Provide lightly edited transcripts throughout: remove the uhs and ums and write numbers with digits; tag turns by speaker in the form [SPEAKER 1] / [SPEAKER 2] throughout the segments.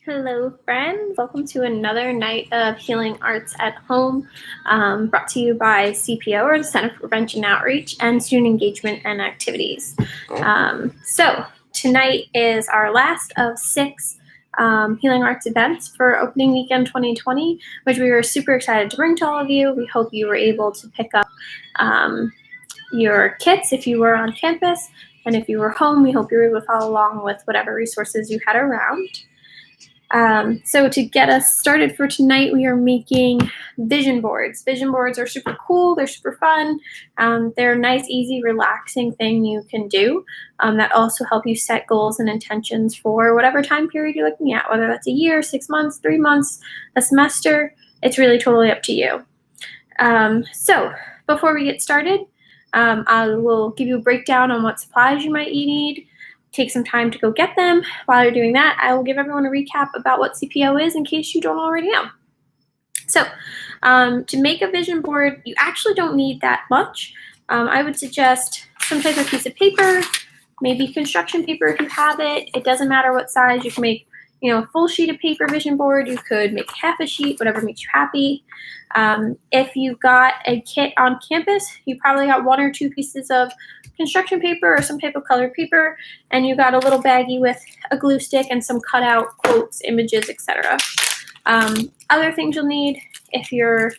[SPEAKER 1] Hello, friends. Welcome to another night of Healing Arts at Home, brought to you by CPO, or the Center for Prevention Outreach, and Student Engagement and Activities. So tonight is our last of 6 Healing Arts events for opening weekend 2020, which we were super excited to bring to all of you. We hope you were able to pick up your kits if you were on campus, and if you were home, we hope you were able to follow along with whatever resources you had around. So to get us started for tonight, we are making vision boards. Vision boards are super cool. They're super fun. They're a nice, easy, relaxing thing you can do that also help you set goals and intentions for whatever time period you're looking at, whether that's a year, 6 months, 3 months, a semester. It's really totally up to you. So before we get started, I will give you a breakdown on what supplies you might need. Take some time to go get them. While you're doing that, I will give everyone a recap about what CPO is in case you don't already know. So to make a vision board, you actually don't need that much. I would suggest some type of piece of paper, maybe construction paper if you have it. It doesn't matter what size. You can make a full sheet of paper vision board. You could make half a sheet, whatever makes you happy. If you got a kit on campus, you probably got 1 or 2 pieces of construction paper or some type of colored paper, and you got a little baggie with a glue stick and some cutout quotes, images, etc. Other things you'll need if you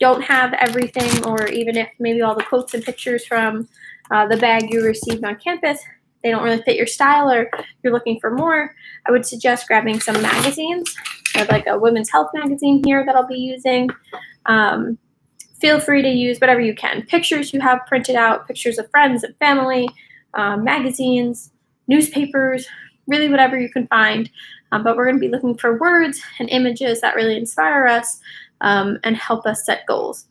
[SPEAKER 1] don't have everything, or even if maybe all the quotes and pictures from the bag you received on campus, they don't really fit your style or you're looking for more, I would suggest grabbing some magazines. I have like a women's health magazine here that I'll be using. Feel free to use whatever you can. Pictures you have printed out, pictures of friends and family, magazines, newspapers, really whatever you can find. But we're going to be looking for words and images that really inspire us and help us set goals.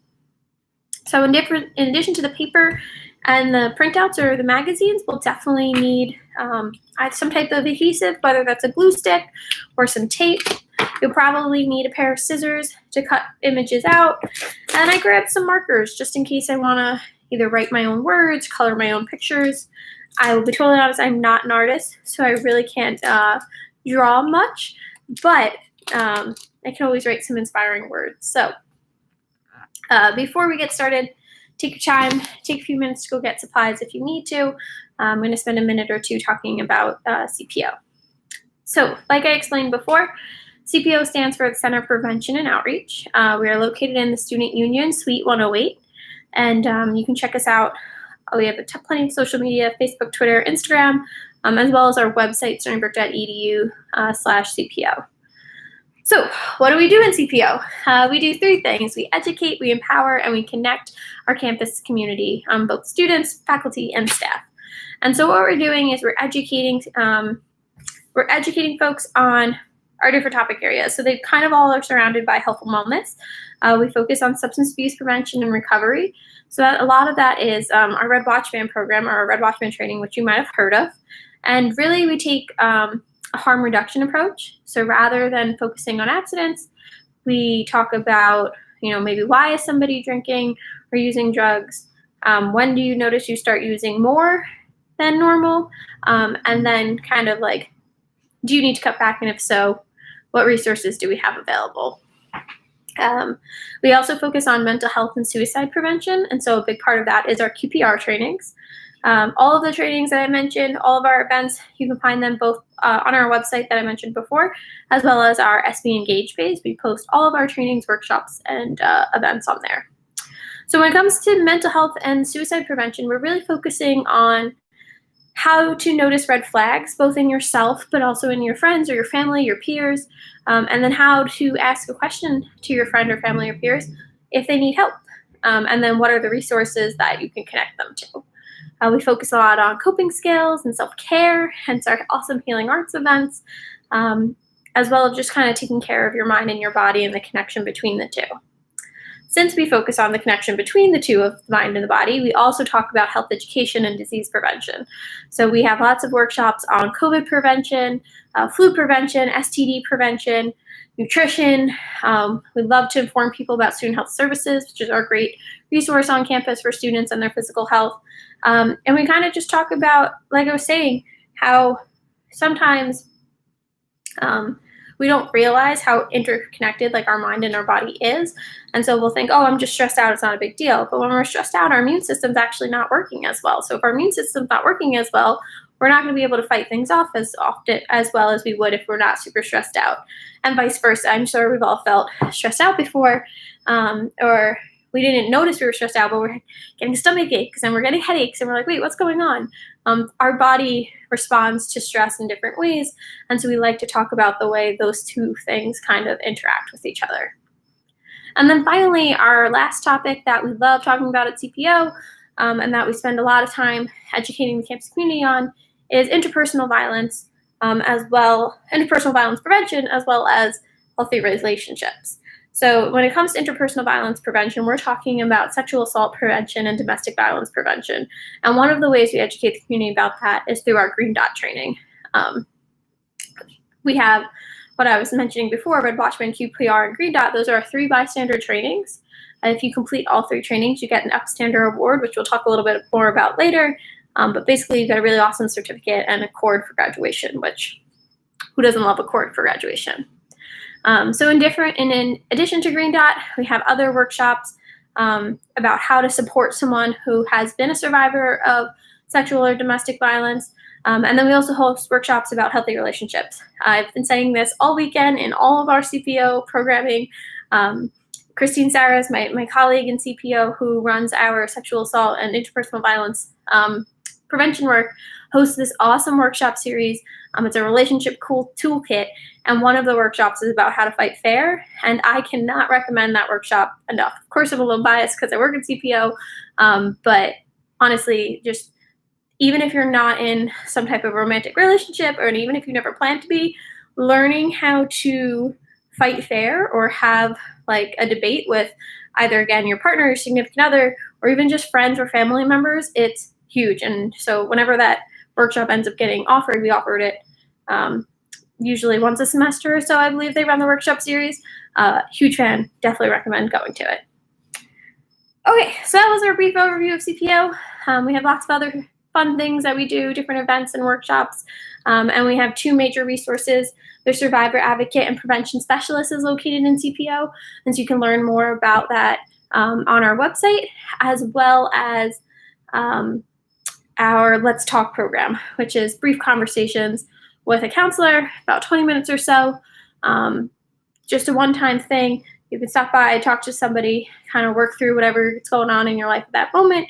[SPEAKER 1] So in addition to the paper and the printouts or the magazines, we'll definitely need some type of adhesive, whether that's a glue stick or some tape. You'll probably need a pair of scissors to cut images out. And I grabbed some markers just in case I want to either write my own words, color my own pictures. I will be totally honest, I'm not an artist, so I really can't draw much, but I can always write some inspiring words. So before we get started, take your time, take a few minutes to go get supplies if you need to. I'm going to spend a minute or two talking about CPO. So like I explained before, CPO stands for the Center for Prevention and Outreach. We are located in the Student Union, Suite 108, and you can check us out. We have plenty of social media, Facebook, Twitter, Instagram, as well as our website, sternybrook.edu/CPO. So what do we do in CPO? We do 3 things. We educate, we empower, and we connect our campus community, both students, faculty, and staff. And so what we're doing is we're educating folks on our different topic areas. So they kind of all are surrounded by health and wellness. We focus on substance abuse prevention and recovery. So a lot of that is our Red Watch Band program, or our Red Watch Band training, which you might have heard of. And really we take a harm reduction approach. So rather than focusing on accidents, we talk about, maybe why is somebody drinking or using drugs? When do you notice you start using more than normal? And then kind of like, do you need to cut back? And if so, what resources do we have available? We also focus on mental health and suicide prevention. And so a big part of that is our QPR trainings. All of the trainings that I mentioned, all of our events, you can find them both on our website that I mentioned before, as well as our SB Engage page. We post all of our trainings, workshops, and events on there. So when it comes to mental health and suicide prevention, we're really focusing on how to notice red flags, both in yourself, but also in your friends or your family, your peers, and then how to ask a question to your friend or family or peers if they need help, and then what are the resources that you can connect them to. We focus a lot on coping skills and self-care, hence our awesome Healing Arts events, as well as just kind of taking care of your mind and your body and the connection between the two. Since we focus on the connection between the two of the mind and the body, we also talk about health education and disease prevention. So we have lots of workshops on COVID prevention, flu prevention, STD prevention, nutrition. We love to inform people about student health services, which is our great resource on campus for students and their physical health. And we kind of just talk about, like I was saying, how sometimes we don't realize how interconnected like our mind and our body is. And so we'll think, oh, I'm just stressed out, it's not a big deal. But when we're stressed out, our immune system's actually not working as well. So if our immune system's not working as well, we're not going to be able to fight things off as often as well as we would if we're not super stressed out, and vice versa. I'm sure we've all felt stressed out before, or we didn't notice we were stressed out, but we're getting stomach aches and we're getting headaches and we're like, wait, what's going on? Our body responds to stress in different ways, and so we like to talk about the way those two things kind of interact with each other. And then finally, our last topic that we love talking about at CPO, and that we spend a lot of time educating the campus community on, is interpersonal violence, interpersonal violence prevention, as well as healthy relationships. So when it comes to interpersonal violence prevention, we're talking about sexual assault prevention and domestic violence prevention. And one of the ways we educate the community about that is through our Green Dot training. We have what I was mentioning before, Red Watchman, CPO, and Green Dot. Those are our 3 bystander trainings. And if you complete all 3 trainings, you get an Upstander award, which we'll talk a little bit more about later. But basically, you get a really awesome certificate and a cord for graduation, which who doesn't love a cord for graduation? So in addition to Green Dot, we have other workshops about how to support someone who has been a survivor of sexual or domestic violence. And then we also host workshops about healthy relationships. I've been saying this all weekend in all of our CPO programming. Christine Saras, my colleague in CPO who runs our sexual assault and interpersonal violence prevention work, hosts this awesome workshop series. It's a relationship toolkit, and one of the workshops is about how to fight fair, and I cannot recommend that workshop enough. Of course, I'm a little biased because I work in CPO, but honestly, just even if you're not in some type of romantic relationship, or even if you never plan to be, learning how to fight fair or have like a debate with either, again, your partner, your significant other, or even just friends or family members, it's huge. And so whenever that workshop ends up getting offered, we offered it usually once a semester or so, I believe they run the workshop series. Huge fan, definitely recommend going to it. Okay, so that was our brief overview of CPO. We have lots of other fun things that we do, different events and workshops, and we have 2 major resources. The Survivor Advocate and Prevention Specialist is located in CPO, and so you can learn more about that on our website, as well as our Let's Talk program, which is brief conversations with a counselor, about 20 minutes or so. Just a one-time thing. You can stop by, talk to somebody, kind of work through whatever's going on in your life at that moment,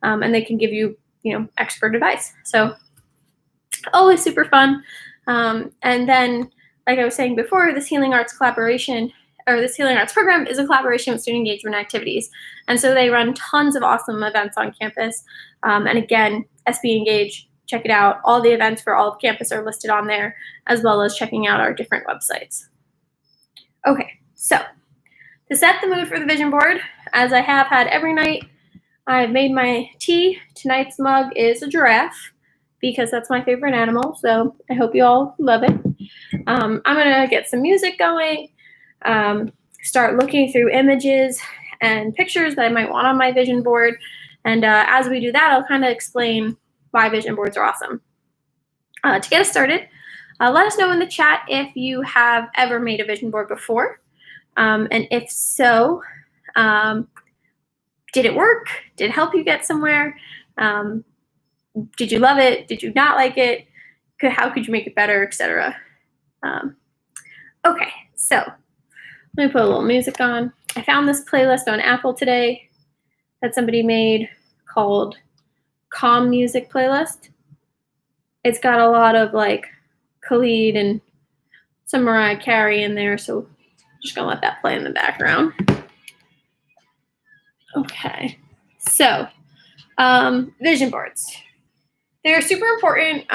[SPEAKER 1] and they can give you, expert advice. So always super fun. And then, like I was saying before, this Healing Arts program is a collaboration with student engagement activities. And so they run tons of awesome events on campus. And again, SB Engage, check it out. All the events for all of campus are listed on there, as well as checking out our different websites. Okay, so to set the mood for the vision board, as I have had every night, I've made my tea. Tonight's mug is a giraffe because that's my favorite animal, so I hope you all love it. I'm gonna get some music going, start looking through images and pictures that I might want on my vision board, and as we do that, I'll kind of explain why vision boards are awesome. To get us started, let us know in the chat if you have ever made a vision board before, and if so, did it work? Did it help you get somewhere? Did you love it? Did you not like it? How could you make it better, etc.? Okay, so let me put a little music on. I found this playlist on Apple today that somebody made called Calm Music Playlist. It's got a lot of like Khalid and some Mariah Carey in there, so I'm just gonna let that play in the background. Okay, so vision boards. They're super important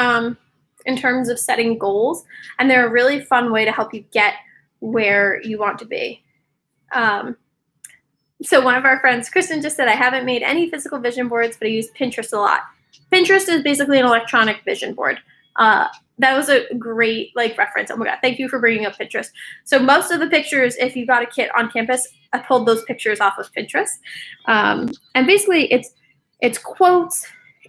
[SPEAKER 1] in terms of setting goals, and they're a really fun way to help you get where you want to be. So one of our friends, Kristen, just said, I haven't made any physical vision boards, but I use Pinterest a lot. Pinterest is basically an electronic vision board. That was a great reference. Oh my God, thank you for bringing up Pinterest. So most of the pictures, if you got a kit on campus, I pulled those pictures off of Pinterest. And basically it's quotes,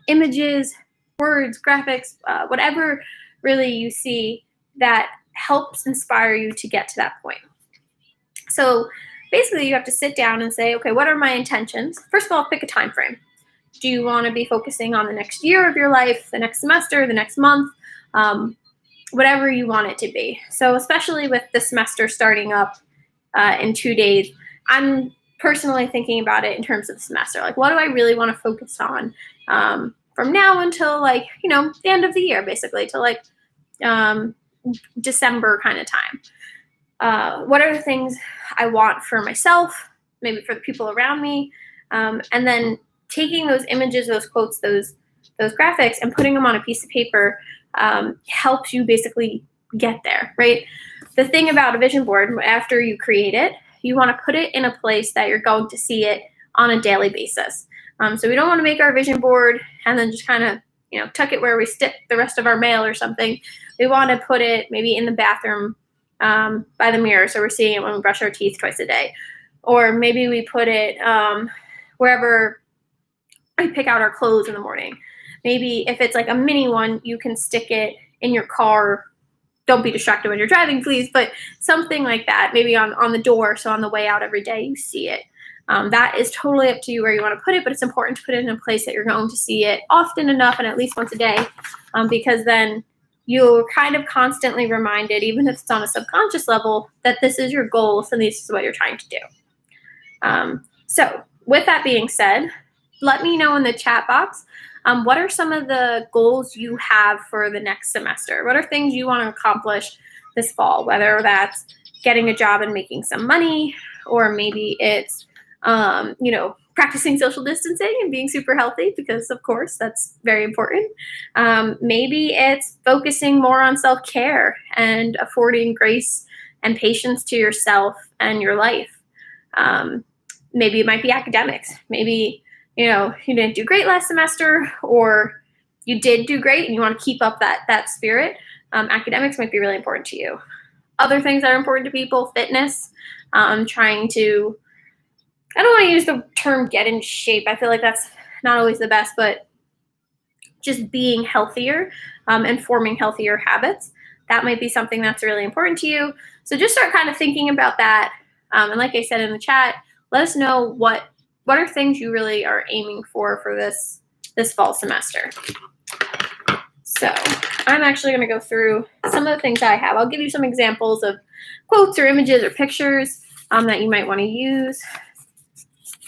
[SPEAKER 1] images, words, graphics, whatever really you see that helps inspire you to get to that point. So basically, you have to sit down and say, okay, what are my intentions? First of all, pick a time frame. Do you want to be focusing on the next year of your life, the next semester, the next month, whatever you want it to be? So especially with the semester starting up in 2 days, I'm personally thinking about it in terms of the semester. Like, what do I really want to focus on from now until like, the end of the year, basically, to like December kind of time. What are the things I want for myself, maybe for the people around me, and then taking those images, those quotes, those graphics, and putting them on a piece of paper helps you basically get there, right? The thing about a vision board, after you create it, you want to put it in a place that you're going to see it on a daily basis. So we don't want to make our vision board and then just kind of, tuck it where we stick the rest of our mail or something. We want to put it maybe in the bathroom by the mirror, so we're seeing it when we brush our teeth twice a day. Or maybe we put it wherever we pick out our clothes in the morning. Maybe if it's like a mini one, you can stick it in your car. Don't be distracted when you're driving, please, but something like that, maybe on the door, so on the way out every day you see it. That is totally up to you where you want to put it, but it's important to put it in a place that you're going to see it often enough and at least once a day, because then you're kind of constantly reminded, even if it's on a subconscious level, that this is your goal, and this is what you're trying to do. So with that being said, let me know in the chat box, what are some of the goals you have for the next semester? What are things you want to accomplish this fall, whether that's getting a job and making some money, or maybe it's, practicing social distancing and being super healthy, because of course that's very important. Maybe it's focusing more on self-care and affording grace and patience to yourself and your life. Maybe it might be academics. Maybe, you didn't do great last semester, or you did do great and you want to keep up that spirit. Academics might be really important to you. Other things that are important to people, fitness, trying to, I don't want to use the term get in shape. I feel like that's not always the best, but just being healthier and forming healthier habits. That might be something that's really important to you. So just start kind of thinking about that. And like I said in the chat, let us know what are things you really are aiming for this fall semester. So I'm actually going to go through some of the things I have. I'll give you some examples of quotes or images or pictures that you might want to use.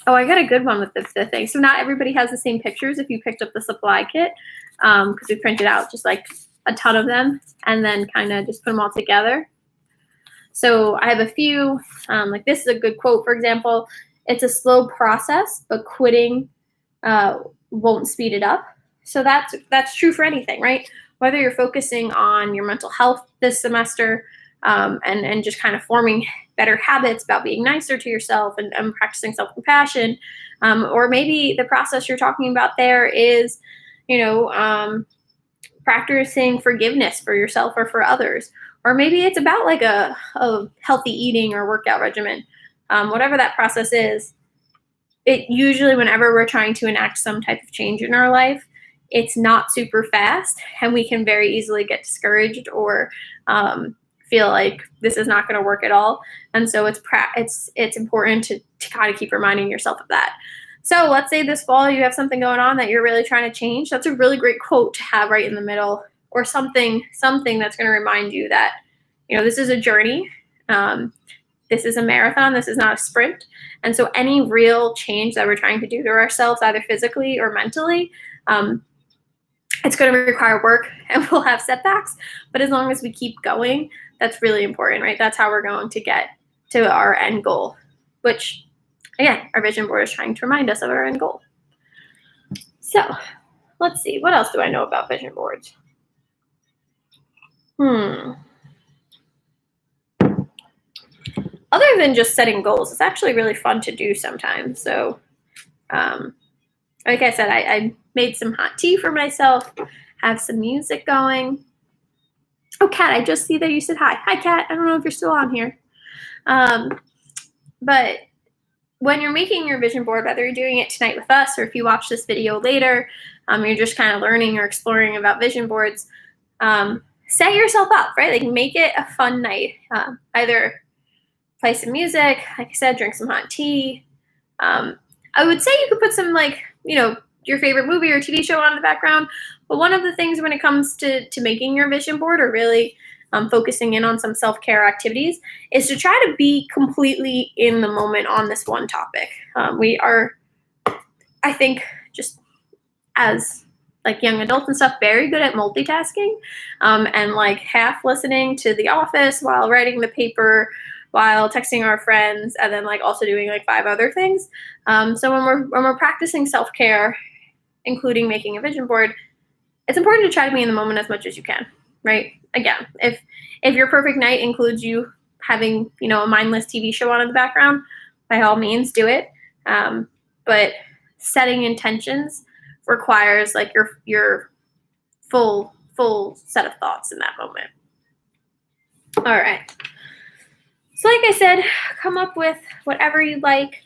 [SPEAKER 1] Oh, I got a good one with the thing. So not everybody has the same pictures if you picked up the supply kit, because we printed out just like a ton of them and then kind of just put them all together. So I have a few, like this is a good quote, for example. It's a slow process, but quitting won't speed it up. So that's true for anything, right? Whether you're focusing on your mental health this semester and just kind of forming better habits about being nicer to yourself and practicing self-compassion, or maybe the process you're talking about there is, practicing forgiveness for yourself or for others. Or maybe it's about like a healthy eating or workout regimen. Whatever that process is, it usually, whenever we're trying to enact some type of change in our life, it's not super fast, and we can very easily get discouraged or feel like this is not going to work at all. And so it's important to kind of keep reminding yourself of that. So let's say this fall you have something going on that you're really trying to change. That's a really great quote to have right in the middle, or something that's going to remind you that, this is a journey. This is a marathon. This is not a sprint. And so any real change that we're trying to do to ourselves, either physically or mentally, it's going to require work and we'll have setbacks. But as long as we keep going, that's really important, right? That's how we're going to get to our end goal, which, again, our vision board is trying to remind us of our end goal. So let's see. What else do I know about vision boards? Other than just setting goals, it's actually really fun to do sometimes. So like I said, I made some hot tea for myself, have some music going. Oh, Kat, I just see that you said hi. Hi, Kat. I don't know if you're still on here. But when you're making your vision board, whether you're doing it tonight with us or if you watch this video later, you're just kind of learning or exploring about vision boards, set yourself up, right? Like make it a fun night. Either play some music, like I said, drink some hot tea. I would say you could put some your favorite movie or TV show on in the background. But one of the things when it comes to making your vision board or really focusing in on some self-care activities is to try to be completely in the moment on this one topic. We are, I think, just as like young adults and stuff, very good at multitasking and like half listening to The Office while writing the paper, while texting our friends, and then like also doing like 5 other things. So when we're practicing self-care, including making a vision board, it's important to try to be in the moment as much as you can, right? Again, if your perfect night includes you having, a mindless TV show on in the background, by all means do it. But setting intentions requires like your full set of thoughts in that moment. All right. So like I said, come up with whatever you like,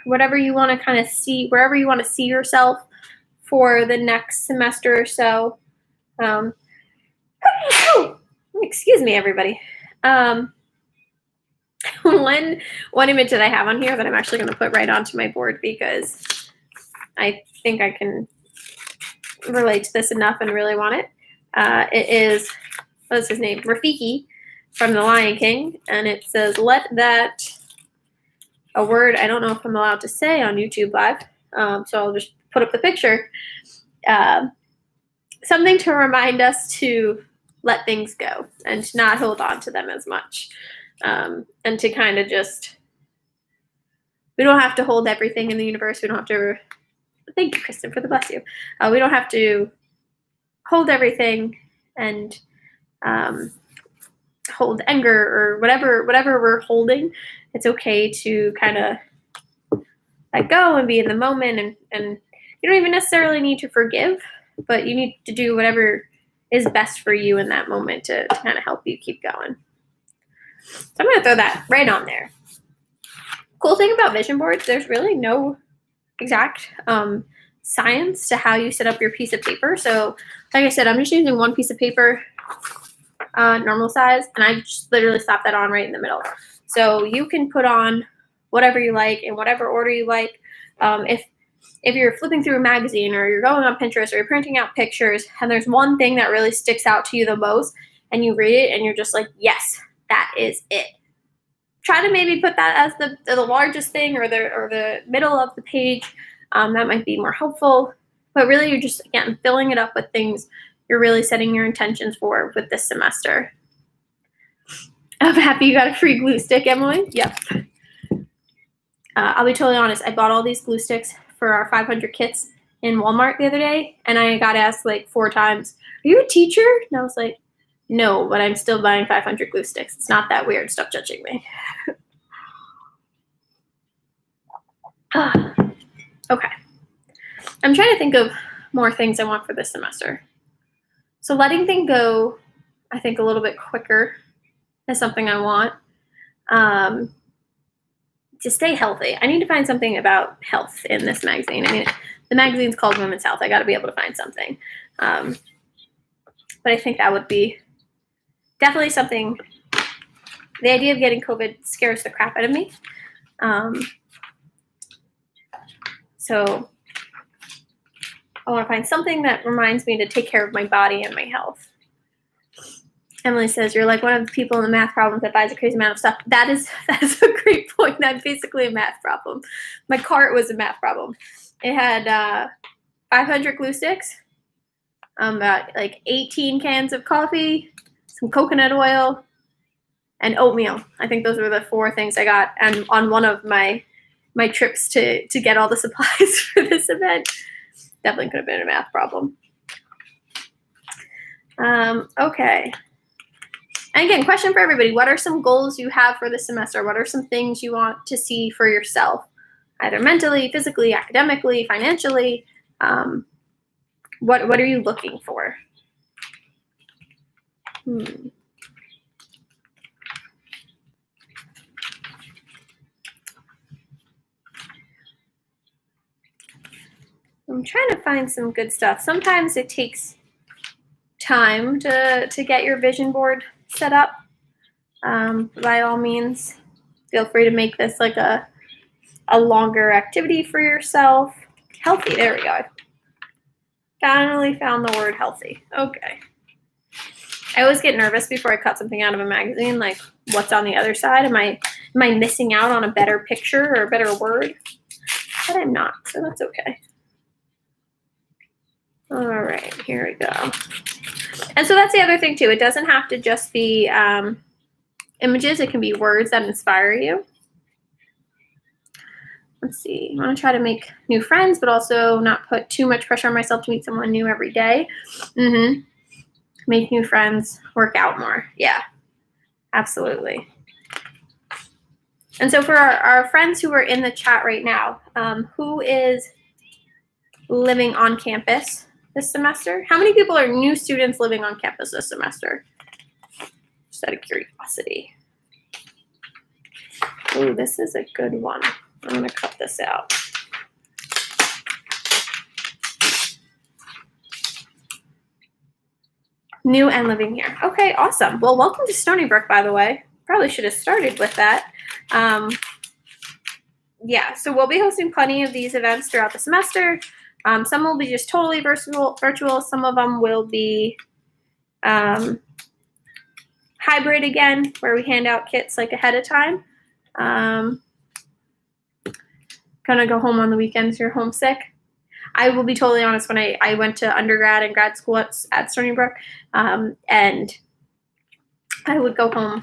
[SPEAKER 1] whatever you want to kind of see, wherever you want to see yourself for the next semester or so. Excuse me, everybody. One image that I have on here that I'm actually going to put right onto my board because I think I can relate to this enough and really want it. It is, what's his name? Rafiki from The Lion King. And it says, let that, a word I don't know if I'm allowed to say on YouTube Live. So I'll just put up the picture. Something to remind us to let things go and to not hold on to them as much. And to kind of just, we don't have to hold everything in the universe. We don't have to, thank you, Kristen, for the bless you. We don't have to hold everything and hold anger or whatever we're holding. It's okay to kind of let go and be in the moment. And you don't even necessarily need to forgive, but you need to do whatever is best for you in that moment to kind of help you keep going. So I'm going to throw that right on there. Cool thing about vision boards, there's really no exact science to how you set up your piece of paper. So like I said, I'm just using one piece of paper, normal size, and I just literally slap that on right in the middle. So you can put on whatever you like in whatever order you like. If you're flipping through a magazine or you're going on Pinterest or you're printing out pictures and there's one thing that really sticks out to you the most and you read it and you're just like, yes, that is it. Try to maybe put that as the largest thing or the middle of the page. That might be more helpful. But really you're just, again, filling it up with things you're really setting your intentions for with this semester. I'm happy you got a free glue stick, Emily. Yep. I'll be totally honest. I bought all these glue sticks for our 500 kits in Walmart the other day, and I got asked like 4 times, are you a teacher? And I was like, no, but I'm still buying 500 glue sticks. It's not that weird. Stop judging me. Okay. I'm trying to think of more things I want for this semester. So letting things go, I think, a little bit quicker is something I want. To stay healthy, I need to find something about health in this magazine. I mean, the magazine's called Women's Health. I got to be able to find something. But I think that would be definitely something. The idea of getting COVID scares the crap out of me. So I want to find something that reminds me to take care of my body and my health. Emily says, you're like one of the people in the math problems that buys a crazy amount of stuff. That is a great point. I'm basically a math problem. My cart was a math problem. It had 500 glue sticks, about like 18 cans of coffee, some coconut oil, and oatmeal. I think those were the 4 things I got and on one of my trips to get all the supplies for this event. Definitely could have been a math problem. Okay. And again, question for everybody. What are some goals you have for this semester? What are some things you want to see for yourself, either mentally, physically, academically, financially? What are you looking for? I'm trying to find some good stuff. Sometimes it takes time to get your vision board set up, by all means, feel free to make this like a longer activity for yourself. Healthy, there we go. I finally found the word healthy. Okay. I always get nervous before I cut something out of a magazine, like what's on the other side? Am I missing out on a better picture or a better word? But I'm not, so that's okay. All right, here we go. And so that's the other thing too. It doesn't have to just be images. It can be words that inspire you. Let's see. I want to try to make new friends, but also not put too much pressure on myself to meet someone new every day. Make new friends, work out more. Yeah, absolutely. And so for our friends who are in the chat right now, who is living on campus this semester? How many people are new students living on campus this semester? Just out of curiosity. Oh, this is a good one. I'm going to cut this out. New and living here. Okay, awesome. Well, welcome to Stony Brook, by the way. Probably should have started with that. Yeah, so we'll be hosting plenty of these events throughout the semester. Some will be just totally virtual. Some of them will be hybrid again, where we hand out kits like ahead of time. Gonna go home on the weekends. You're homesick. I will be totally honest. When I went to undergrad and grad school at Stony Brook, and I would go home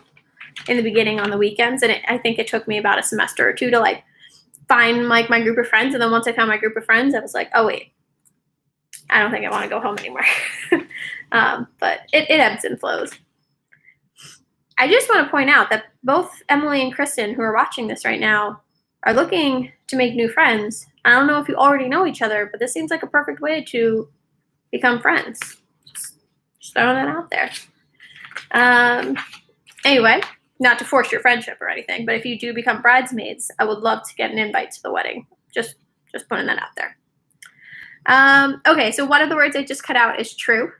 [SPEAKER 1] in the beginning on the weekends, and I think it took me about a semester or two to like find like my group of friends. And then once I found my group of friends, I was like, oh wait, I don't think I want to go home anymore. But it ebbs and flows. I just want to point out that both Emily and Kristen, who are watching this right now, are looking to make new friends. I don't know if you already know each other, but this seems like a perfect way to become friends. Just throwing that out there. Anyway, not to force your friendship or anything, but if you do become bridesmaids, I would love to get an invite to the wedding. Just putting that out there. Okay, so one of the words I just cut out is true.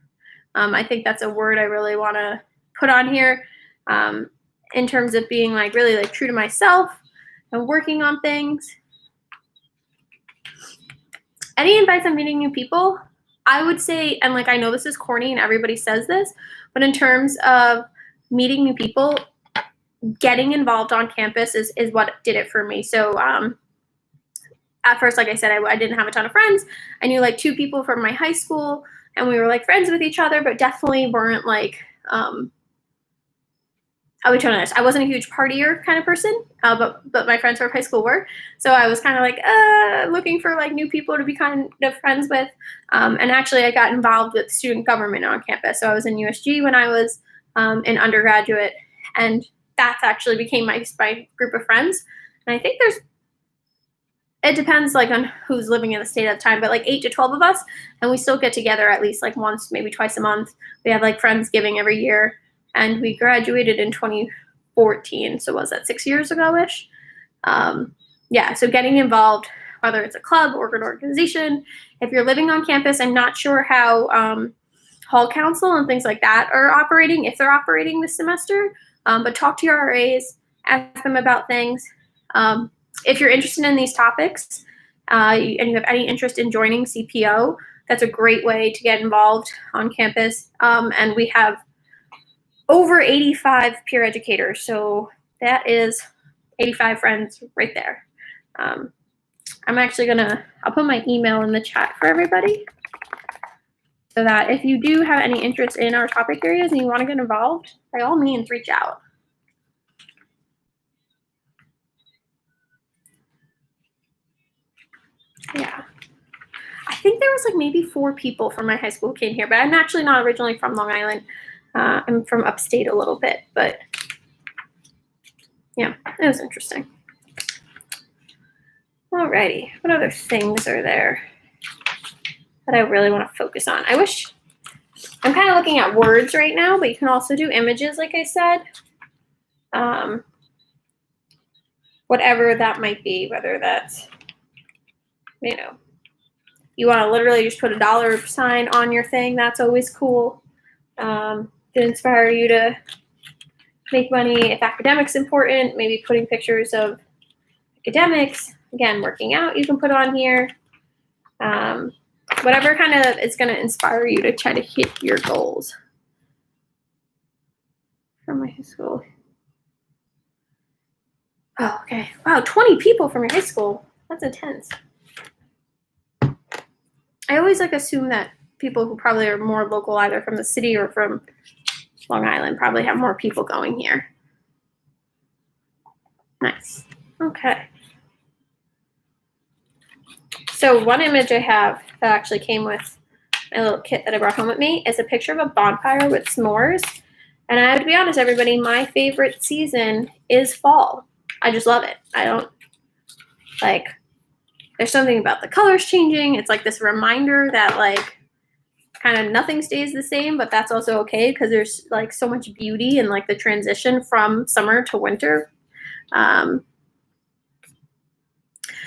[SPEAKER 1] I think that's a word I really want to put on here, in terms of being like really like true to myself and working on things. Any advice on meeting new people? I would say, and like I know this is corny and everybody says this, but in terms of meeting new people, getting involved on campus is what did it for me. So at first, like I said, I didn't have a ton of friends. I knew like 2 people from my high school, and we were like friends with each other, but definitely weren't like, I'll be totally honest, I wasn't a huge partier kind of person, but my friends from high school were. So I was kind of like looking for like new people to be kind of friends with. And actually, I got involved with student government on campus. So I was in USG when I was an undergraduate, and that's actually became my group of friends. And I think it depends like on who's living in the state at the time, but like 8 to 12 of us, and we still get together at least like once, maybe twice a month. We have like Friendsgiving every year. And we graduated in 2014, so was that 6 years ago-ish? Yeah, so getting involved, whether it's a club or an organization. If you're living on campus, I'm not sure how hall council and things like that are operating, if they're operating this semester, but talk to your RAs, ask them about things. If you're interested in these topics and you have any interest in joining CPO, that's a great way to get involved on campus. And we have over 85 peer educators, so that is 85 friends right there. I'm actually I'll put my email in the chat for everybody, so that if you do have any interest in our topic areas and you want to get involved, by all means, reach out. Yeah. I think there was like maybe 4 people from my high school who came here, but I'm actually not originally from Long Island. I'm from upstate a little bit, but yeah, it was interesting. Alrighty, what other things are there that I really want to focus on? I'm kind of looking at words right now, but you can also do images, like I said. Whatever that might be, whether that's, you want to literally just put a dollar sign on your thing, that's always cool. To inspire you to make money if academics important, maybe putting pictures of academics. Again, working out you can put on here. Whatever kind of is going to inspire you to try to hit your goals. From my high school. Oh, okay. Wow, 20 people from your high school. That's intense. I always assume that people who probably are more local, either from the city or from Long Island, probably have more people going here. Nice. Okay. So one image I have that actually came with my little kit that I brought home with me is a picture of a bonfire with s'mores. And I have to be honest, everybody, my favorite season is fall. I just love it. I don't there's something about the colors changing. It's this reminder that kind of nothing stays the same, but that's also okay because there's so much beauty in the transition from summer to winter.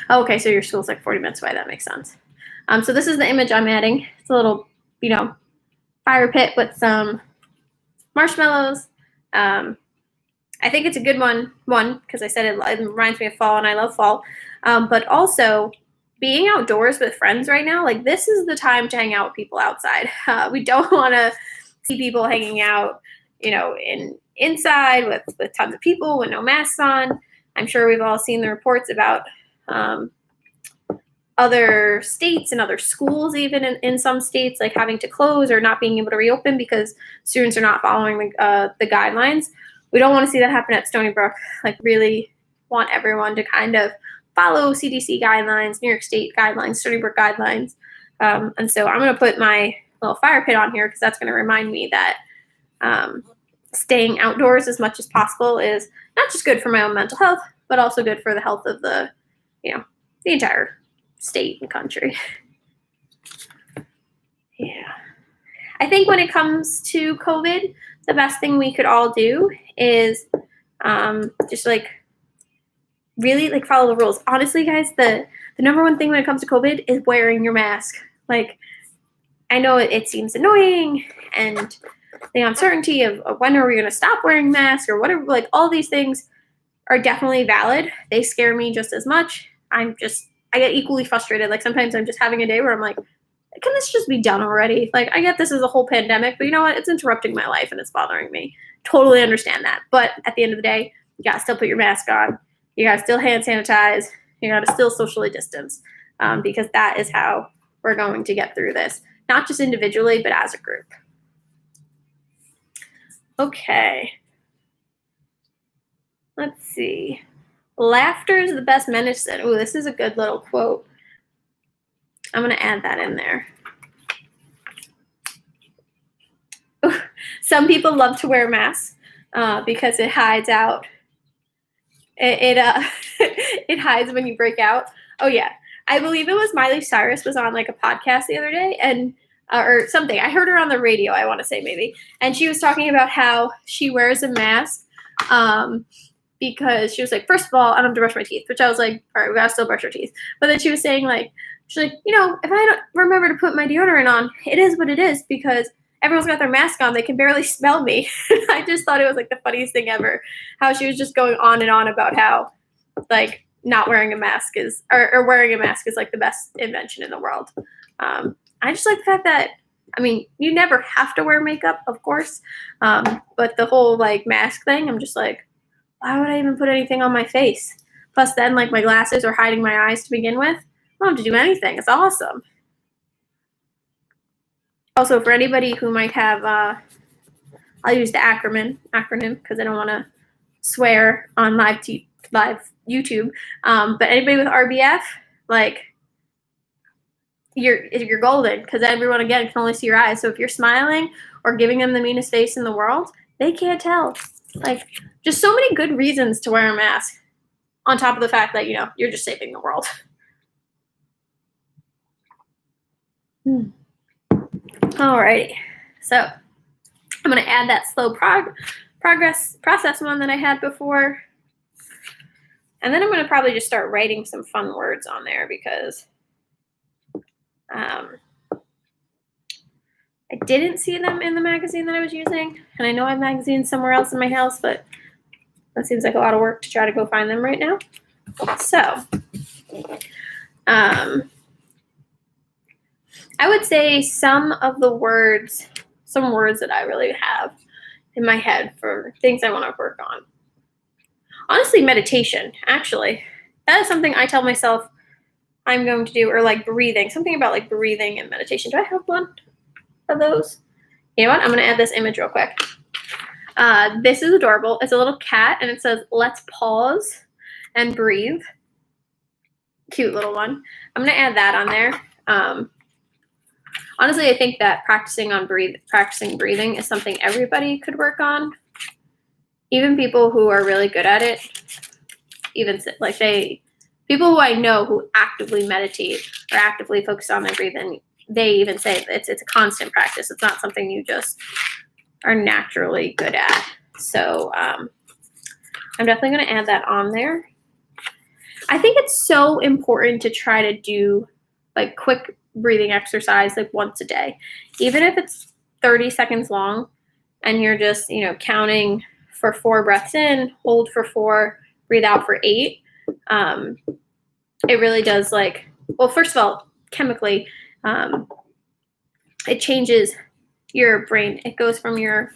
[SPEAKER 1] Okay, so your school's 40 minutes away. That makes sense. So this is the image I'm adding. It's a little, fire pit with some marshmallows. I think it's a good one, because I said it reminds me of fall, and I love fall. But also, being outdoors with friends right now, this is the time to hang out with people outside. We don't want to see people hanging out, inside with tons of people with no masks on. I'm sure we've all seen the reports about other states and other schools, even in some states, having to close or not being able to reopen because students are not following the guidelines. We don't want to see that happen at Stony Brook. Really want everyone to kind of follow CDC guidelines, New York State guidelines, Stony Brook guidelines. And so I'm going to put my little fire pit on here because that's going to remind me that staying outdoors as much as possible is not just good for my own mental health, but also good for the health of the entire state and country. Yeah. I think when it comes to COVID, the best thing we could all do is just really follow the rules. Honestly, guys, the number one thing when it comes to COVID is wearing your mask. I know it seems annoying, and the uncertainty of when are we going to stop wearing masks or whatever, all these things are definitely valid. They scare me just as much. I get equally frustrated. Sometimes I'm just having a day where I'm can this just be done already? I get this is a whole pandemic, but you know what? It's interrupting my life and it's bothering me. Totally understand that. But at the end of the day, you gotta still put your mask on. You gotta still hand sanitize. You gotta still socially distance, because that is how we're going to get through this. Not just individually, but as a group. Okay. Let's see. Laughter is the best medicine. Oh, this is a good little quote. I'm going to add that in there. Some people love to wear masks because it hides out. It hides when you break out. Oh, yeah. I believe it was Miley Cyrus was on a podcast the other day and or something. I heard her on the radio, I want to say maybe. And she was talking about how she wears a mask because she was first of all, I don't have to brush my teeth, which I was all right, we gotta still brush our teeth. But then she was saying she's if I don't remember to put my deodorant on, it is what it is because everyone's got their mask on. They can barely smell me. I just thought it was the funniest thing ever. How she was just going on and on about how not wearing a mask is or wearing a mask is the best invention in the world. I just like the fact that you never have to wear makeup, of course, but the whole mask thing, I'm just why would I even put anything on my face? Plus, then my glasses are hiding my eyes to begin with. I don't have to do anything. It's awesome. Also, for anybody who might have, I'll use the acronym because I don't want to swear on live YouTube. But anybody with RBF, you're golden because everyone again can only see your eyes. So if you're smiling or giving them the meanest face in the world, they can't tell. Just so many good reasons to wear a mask. On top of the fact that you're just saving the world. Alrighty, so I'm going to add that slow process one that I had before. And then I'm going to probably just start writing some fun words on there because I didn't see them in the magazine that I was using, and I know I have magazines somewhere else in my house, but that seems like a lot of work to try to go find them right now. So, I would say some words that I really have in my head for things I want to work on. Honestly, meditation, actually. That is something I tell myself I'm going to do, or like breathing, something about like breathing and meditation. Do I have one of those? You know what? I'm going to add this image real quick. This is adorable. It's a little cat, and it says, "Let's pause and breathe." Cute little one. I'm going to add that on there. Honestly, I think that practicing breathing is something everybody could work on. Even people who are really good at it, people who I know who actively meditate or actively focus on their breathing, they even say it's a constant practice. It's not something you just are naturally good at. So I'm definitely going to add that on there. I think it's so important to try to do like quick breathing exercise like once a day, even if it's 30 seconds long, and you're just counting for 4 breaths in, hold for 4, breathe out for 8. It really does first of all, chemically, it changes your brain. It goes from I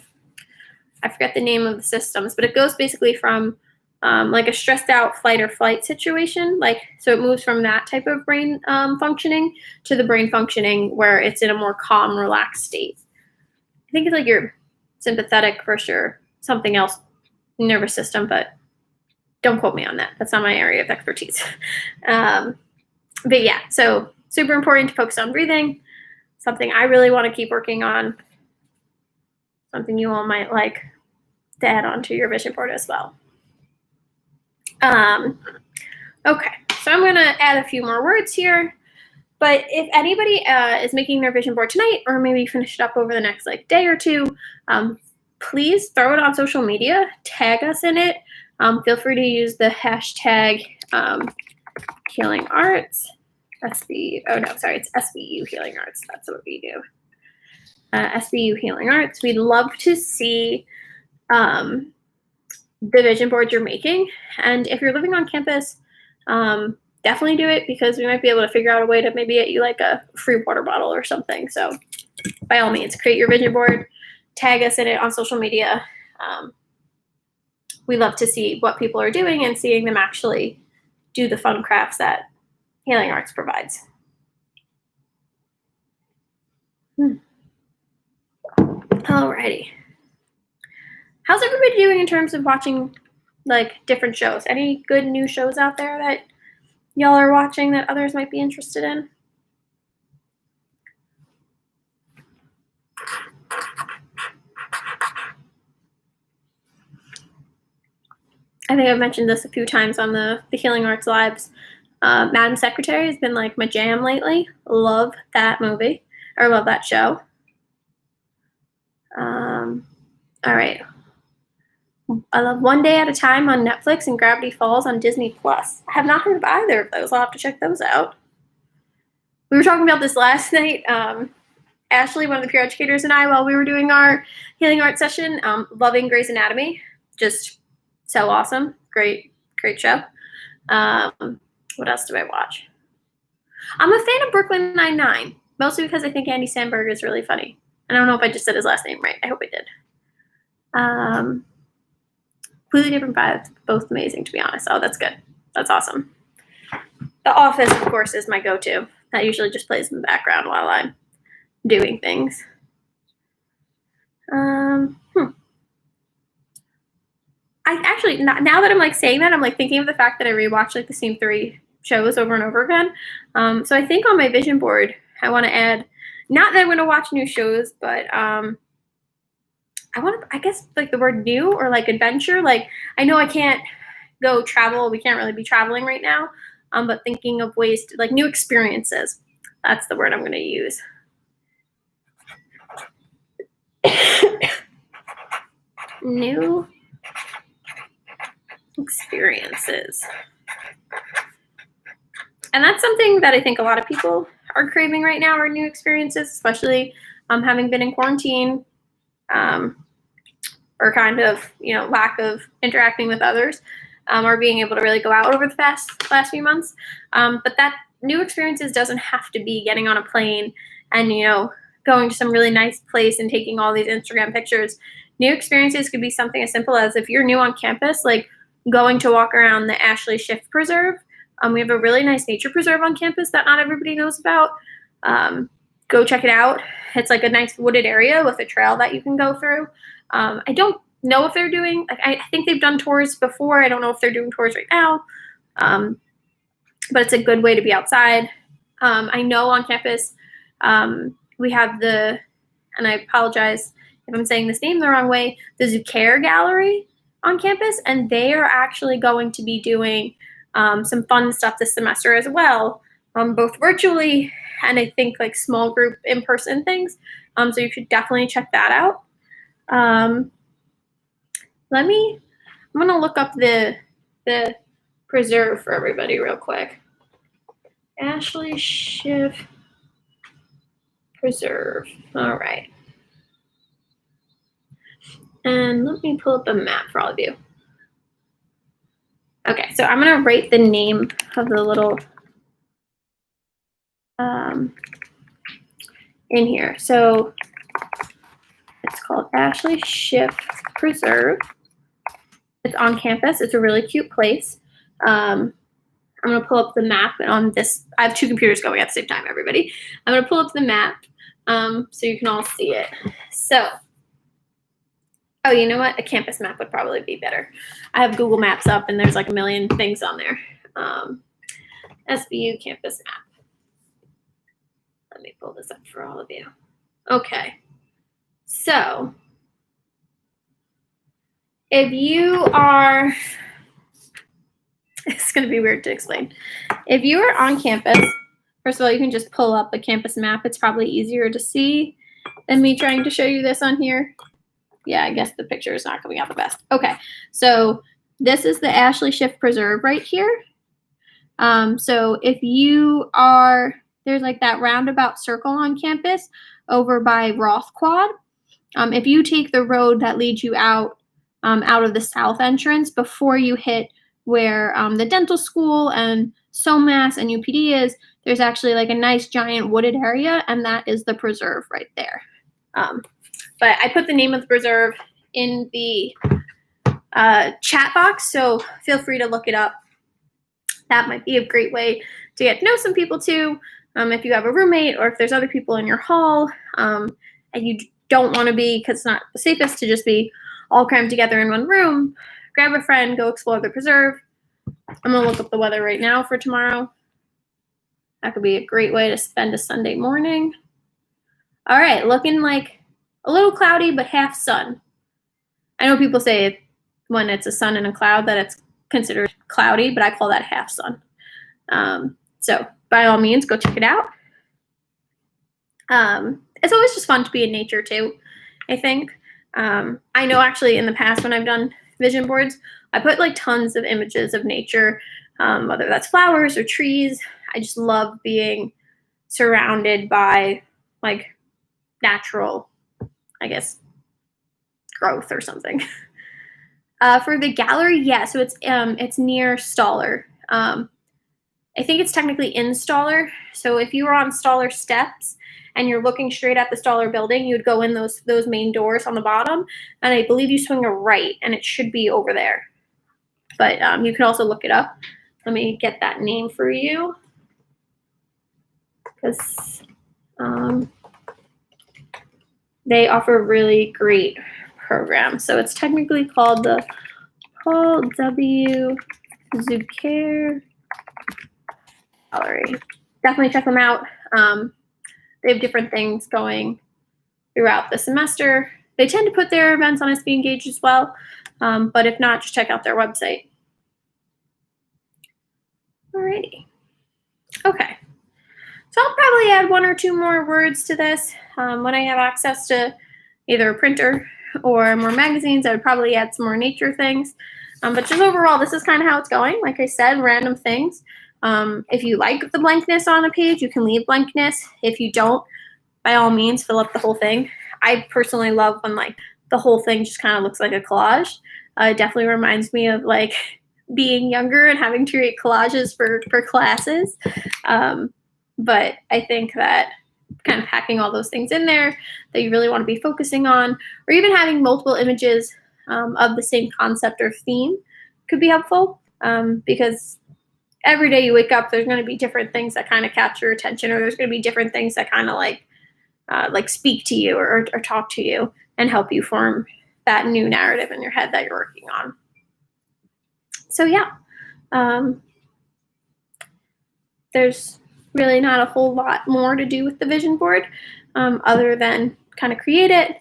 [SPEAKER 1] forget the name of the systems, but it goes basically from like a stressed out fight or flight situation. So it moves from that type of brain functioning to the brain functioning where it's in a more calm, relaxed state. I think it's like your sympathetic versus your something else nervous system, but don't quote me on that. That's not my area of expertise. But yeah, so super important to focus on breathing. Something I really want to keep working on. Something you all might like to add onto your vision board as well. Okay, so I'm going to add a few more words here. But if anybody is making their vision board tonight, or maybe finish it up over the next day or two, please throw it on social media. Tag us in it. Feel free to use the hashtag Healing Arts. It's SBU Healing Arts. That's what we do. SBU Healing Arts. We'd love to see the vision board you're making. And if you're living on campus, definitely do it, because we might be able to figure out a way to maybe get you like a free water bottle or something. So by all means, create your vision board, tag us in it on social media. We love to see what people are doing and seeing them actually do the fun crafts that Healing Arts provides. Alrighty. How's everybody doing in terms of watching different shows? Any good new shows out there that y'all are watching that others might be interested in? I think I've mentioned this a few times on the Healing Arts Lives. Madam Secretary has been my jam lately. Love that movie, or love that show. All right. I love One Day at a Time on Netflix and Gravity Falls on Disney Plus. I have not heard of either of those. I'll have to check those out. We were talking about this last night. Ashley, one of the peer educators, and I, while we were doing our Healing Arts session, loving Grey's Anatomy. Just so awesome. Great show. What else do I watch? I'm a fan of Brooklyn Nine-Nine, mostly because I think Andy Samberg is really funny. I don't know if I just said his last name right. I hope I did. Completely different vibes, both amazing, to be honest. Oh, that's good. That's awesome. The Office, of course, is my go-to. That usually just plays in the background while I'm doing things. I actually, now that I'm saying that, I'm thinking of the fact that I rewatched the same 3 shows over and over again. So I think on my vision board, I want to add, not that I'm going to watch new shows, but I guess the word new or adventure. I know I can't go travel. We can't really be traveling right now. But thinking of ways to new experiences. That's the word I'm going to use. New experiences. And that's something that I think a lot of people are craving right now, are new experiences, especially having been in quarantine, or kind of, lack of interacting with others, or being able to really go out over the last few months. But that new experiences doesn't have to be getting on a plane and, going to some really nice place and taking all these Instagram pictures. New experiences could be something as simple as, if you're new on campus, like going to walk around the Ashley Schiff Preserve. We have a really nice nature preserve on campus that not everybody knows about. Go check it out. It's like a nice wooded area with a trail that you can go through. I don't know if they're doing, I think they've done tours before. I don't know if they're doing tours right now. But it's a good way to be outside. I know on campus, we have and I apologize if I'm saying this name the wrong way, the Zucchero Gallery on campus, and they are actually going to be doing some fun stuff this semester as well, both virtually and I think like small group in-person things. So you should definitely check that out. I'm gonna look up the preserve for everybody real quick. Ashley Schiff Preserve. All right. And let me pull up a map for all of you. Okay, so I'm gonna write the name of the little in here. So it's called Ashley Schiff Preserve. It's on campus. It's a really cute place. I'm gonna pull up the map on this. I have two computers going at the same time, everybody. I'm gonna pull up the map so you can all see it. So, oh, you know what? A campus map would probably be better. I have Google Maps up and there's like a million things on there. SBU campus map. Let me pull this up for all of you. Okay. So, if you are, it's going to be weird to explain. If you are on campus, first of all, you can just pull up the campus map. It's probably easier to see than me trying to show you this on here. Yeah, I guess the picture is not coming out the best. Okay, so this is the Ashley Schiff Preserve right here. So if you are, there's like that roundabout circle on campus over by Roth Quad. If you take the road that leads you out of the south entrance before you hit where the dental school and SOMAS and UPD is, there's actually like a nice giant wooded area, and that is the preserve right there. But I put the name of the preserve in the chat box, so feel free to look it up. That might be a great way to get to know some people too. If you have a roommate or if there's other people in your hall and you don't want to be, because it's not the safest to just be all crammed together in one room, grab a friend, go explore the preserve. I'm going to look up the weather right now for tomorrow. That could be a great way to spend a Sunday morning. All right, looking like a little cloudy, but half sun. I know people say when it's a sun and a cloud that it's considered cloudy, but I call that half sun. So by all means, go check it out. It's always just fun to be in nature too, I think. I know actually in the past when I've done vision boards, I put like tons of images of nature, whether that's flowers or trees. I just love being surrounded by like natural, I guess, growth or something. For the gallery, yeah, so it's near Stoller. I think it's technically in Stoller. So if you were on Stoller steps and you're looking straight at the Stoller building, you'd go in those main doors on the bottom, and I believe you swing a right, and it should be over there. But you can also look it up. Let me get that name for you, because they offer a really great program. So it's technically called the Paul W. Zucchero Gallery. Definitely check them out. They have different things going throughout the semester. They tend to put their events on SB Engage as well, but if not, just check out their website. Alrighty. Okay. So I'll probably add one or two more words to this. When I have access to either a printer or more magazines, I would probably add some more nature things. But just overall, this is kind of how it's going. Like I said, random things. If you like the blankness on a page, you can leave blankness. If you don't, by all means, fill up the whole thing. I personally love when like the whole thing just kind of looks like a collage. It definitely reminds me of like being younger and having to create collages for classes. But I think that kind of packing all those things in there that you really want to be focusing on, or even having multiple images of the same concept or theme could be helpful, because every day you wake up, there's going to be different things that kind of catch your attention, or there's going to be different things that kind of like speak to you or talk to you and help you form that new narrative in your head that you're working on. So yeah, there's really not a whole lot more to do with the vision board, other than kind of create it,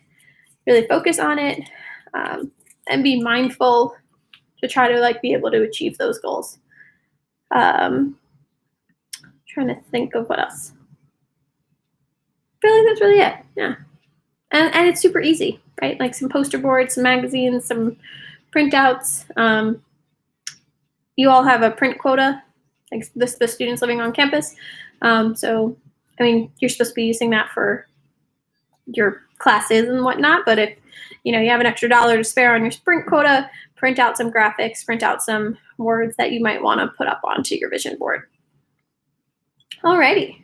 [SPEAKER 1] really focus on it, and be mindful to try to like be able to achieve those goals. Trying to think of what else. I feel like that's really it. Yeah. And it's super easy, right? Like some poster boards, some magazines, some printouts. You all have a print quota, like the students living on campus. So, I mean, you're supposed to be using that for your classes and whatnot, but if you have an extra $1 to spare on your sprint quota, print out some graphics, print out some words that you might want to put up onto your vision board. Alrighty.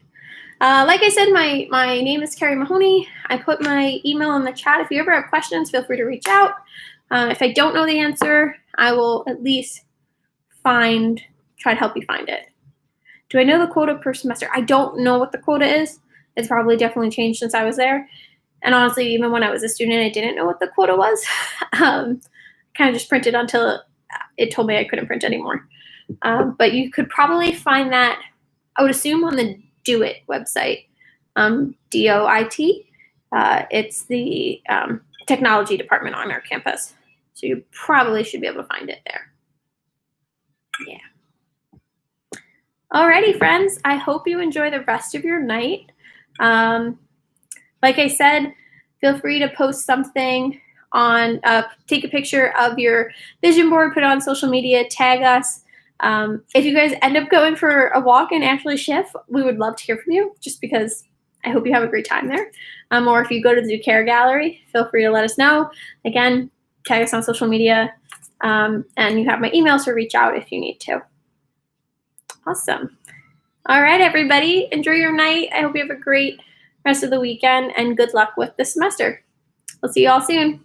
[SPEAKER 1] Like I said, my name is Carrie Mahoney. I put my email in the chat. If you ever have questions, feel free to reach out. If I don't know the answer, I will at least try to help you find it. Do I know the quota per semester? I don't know what the quota is. It's probably definitely changed since I was there. And honestly, even when I was a student, I didn't know what the quota was. Kind of just printed until it told me I couldn't print anymore. But you could probably find that, I would assume, on the Do It website, DOIT. It's the technology department on our campus. So you probably should be able to find it there. Yeah. Alrighty, friends. I hope you enjoy the rest of your night. Like I said, feel free to post something on, take a picture of your vision board, put it on social media, tag us. If you guys end up going for a walk and actually shift, we would love to hear from you, just because I hope you have a great time there. Or if you go to the Care Gallery, feel free to let us know. Again, tag us on social media, and you have my email, so reach out if you need to. Awesome. All right, everybody, enjoy your night. I hope you have a great rest of the weekend, and good luck with the semester. We'll see you all soon.